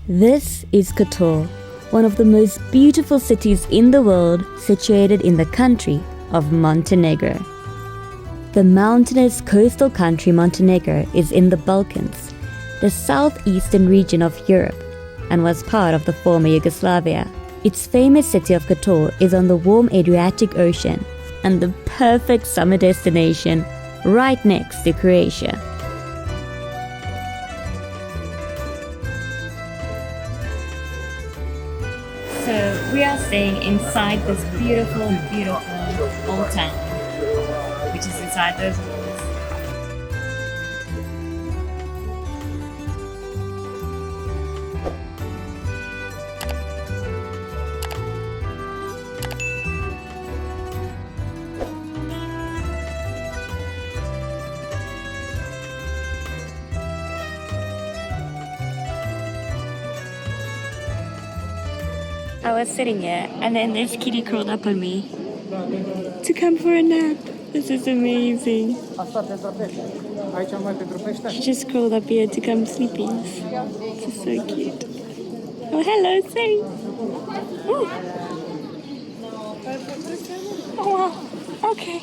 This is Kotor, one of the most beautiful cities in the world, situated in the country of Montenegro. The mountainous coastal country Montenegro is in the Balkans, the southeastern region of Europe, and was part of the former Yugoslavia. Its famous city of Kotor is on the warm Adriatic Ocean and the perfect summer destination right next to Croatia. So we are staying inside this beautiful old town, which is inside those walls. I was sitting here and then this kitty crawled up on me to come for a nap. This is amazing. She just crawled up here to come sleeping. This is so cute. Oh, hello, Sari. Ooh. Oh, wow. Okay.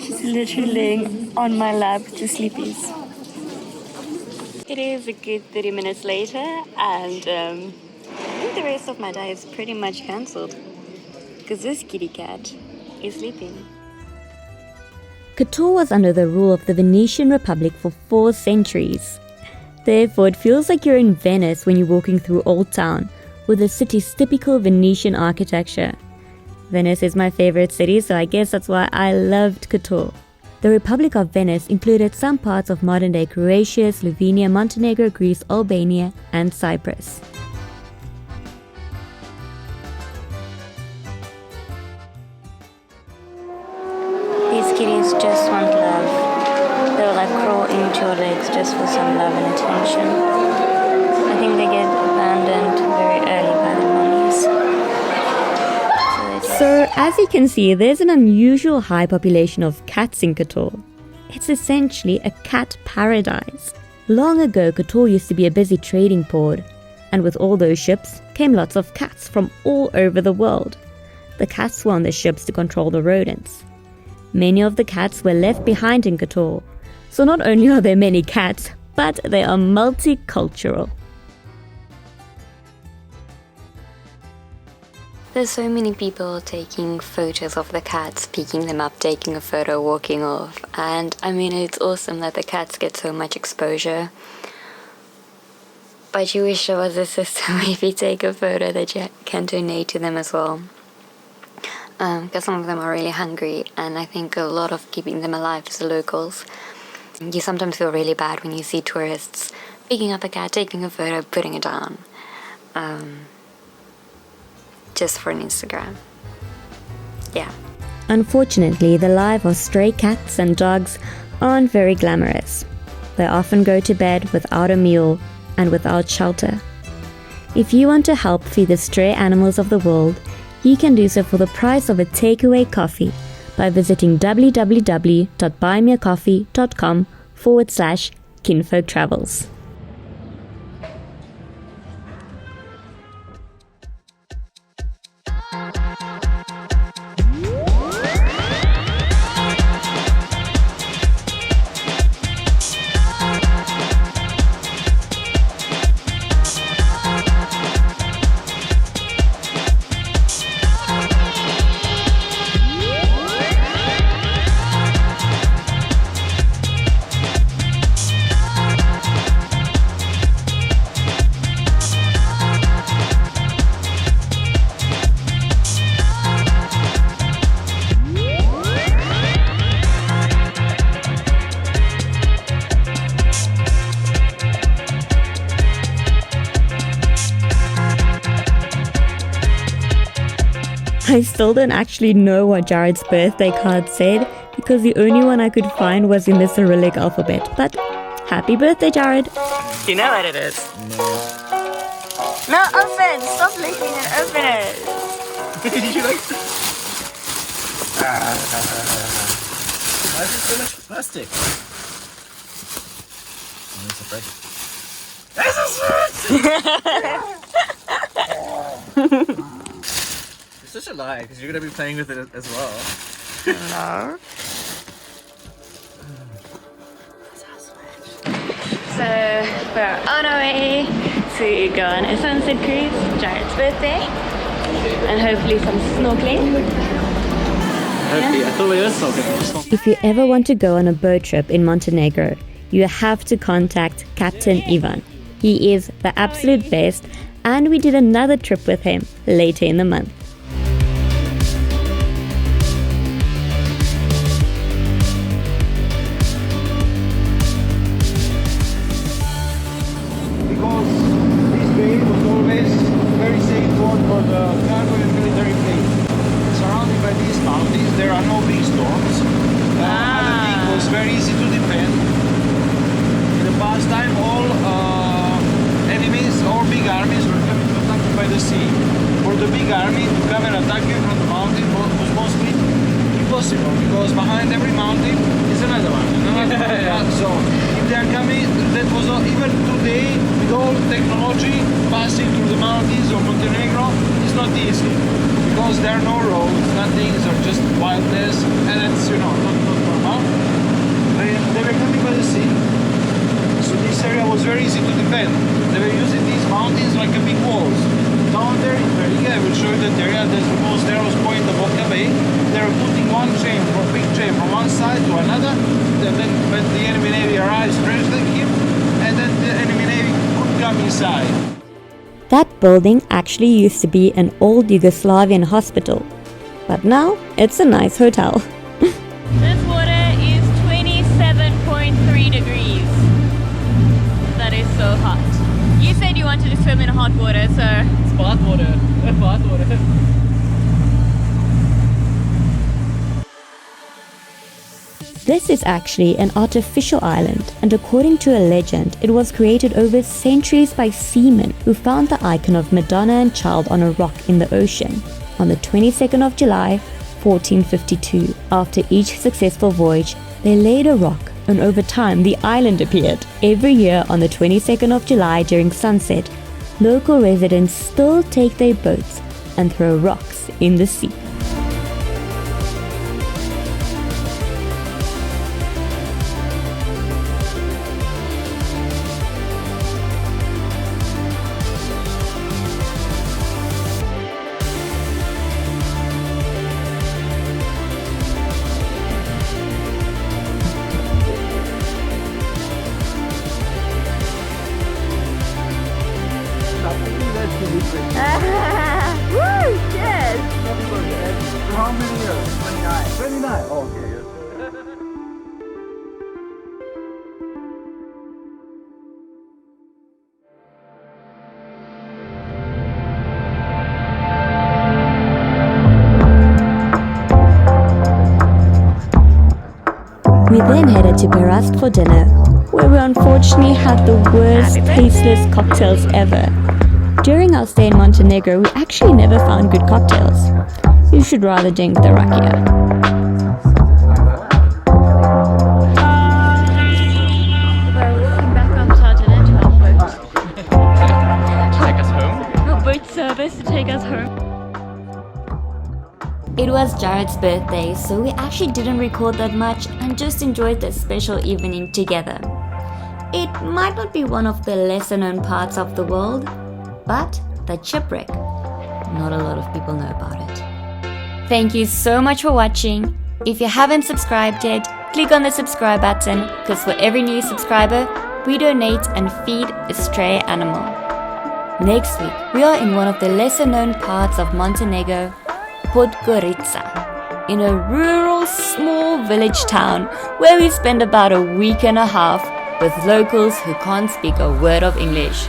She's literally laying on my lap to sleepies. It is a good 30 minutes later and I think the rest of my day is pretty much cancelled because this kitty cat is sleeping. Kotor was under the rule of the Venetian Republic for 4 centuries. Therefore, it feels like you're in Venice when you're walking through Old Town with the city's typical Venetian architecture. Venice is my favorite city, so I guess that's why I loved Kotor. The Republic of Venice included some parts of modern-day Croatia, Slovenia, Montenegro, Greece, Albania, and Cyprus. These kitties just want love. They'll like crawl into your legs just for some love and attention. I think they get abandoned very early by their mummies. So as you can see, there's an unusual high population of cats in Kotor. It's essentially a cat paradise. Long ago, Kotor used to be a busy trading port, and with all those ships came lots of cats from all over the world. The cats were on the ships to control the rodents. Many of the cats were left behind in Kotor, so not only are there many cats, but they are multicultural. There's so many people taking photos of the cats, picking them up, taking a photo, walking off, and I mean it's awesome that the cats get so much exposure. But you wish there was a system if you take a photo that you can donate to them as well. Because some of them are really hungry, and I think a lot of keeping them alive is the locals. You sometimes feel really bad when you see tourists picking up a cat, taking a photo, putting it down. Just for an Instagram. Yeah. Unfortunately, the lives of stray cats and dogs aren't very glamorous. They often go to bed without a meal and without shelter. If you want to help feed the stray animals of the world, you can do so for the price of a takeaway coffee by visiting www.buymeacoffee.com/kinfolktravels. I still don't actually know what Jared's birthday card said because the only one I could find was in the Cyrillic alphabet. But happy birthday, Jared! Do you know what it is? No, open! Stop licking and open it! Did you like? Why is there so much plastic? Oh, it's a break. It's such a lie, because you're going to be playing with it as well. No. So we're on our way to go on a sunset cruise, Jared's birthday, and hopefully some snorkeling. Okay, I thought we were snorkeling. If you ever want to go on a boat trip in Montenegro, you have to contact Captain Ivan. He is the absolute best, and we did another trip with him later in the month. Because this bay was always very safe port for the cargo and military planes. Surrounded by these mountains, there are no big storms. Other thing was very easy to defend. In the past time, all enemies or big armies were coming to attack you by the sea. For the big army to come and attack you from the mountain was mostly impossible, because behind every mountain is another one. So if they are coming, that was not, even today with all technology passing through the mountains of Montenegro is not easy, because there are no roads, nothing, so just wildness, and that's, you know, not normal. They were coming by the sea, so this area was very easy to defend. They were using these mountains like a big walls. Down there in Veriga, I will show you that area, there's the most narrowest point of Vodka Bay. They were putting one chain, big chain from one side to another, and then when the enemy navy arrives, strengthen him, and then the enemy navy could come inside. That building actually used to be an old Yugoslavian hospital, but now it's a nice hotel. This water is 27.3 degrees. That is so hot. You said you wanted to swim in hot water, so... It's bath water. Bath water. This is actually an artificial island, and according to a legend, it was created over centuries by seamen who found the icon of Madonna and Child on a rock in the ocean on the 22nd of July, 1452. After each successful voyage, they laid a rock, and over time the island appeared. Every year on the 22nd of July during sunset, local residents still take their boats and throw rocks in the sea. Woo! Yes! How many years? 29. 29? Oh, okay, yes. We then headed to Perast for dinner, where we unfortunately had the worst tasteless cocktails ever. During our stay in Montenegro, we actually never found good cocktails. You should rather drink the rakia. We're walking back up to our dinner to our boat. Take us home. Our boat service to take us home. It was Jared's birthday, so we actually didn't record that much and just enjoyed this special evening together. It might not be one of the lesser known parts of the world, but the Shipwreck, not a lot of people know about it. Thank you so much for watching. If you haven't subscribed yet, click on the subscribe button, because for every new subscriber, we donate and feed a stray animal. Next week, we are in one of the lesser known parts of Montenegro, Podgorica, in a rural small village town where we spend about a week and a half with locals who can't speak a word of English.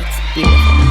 It's beautiful.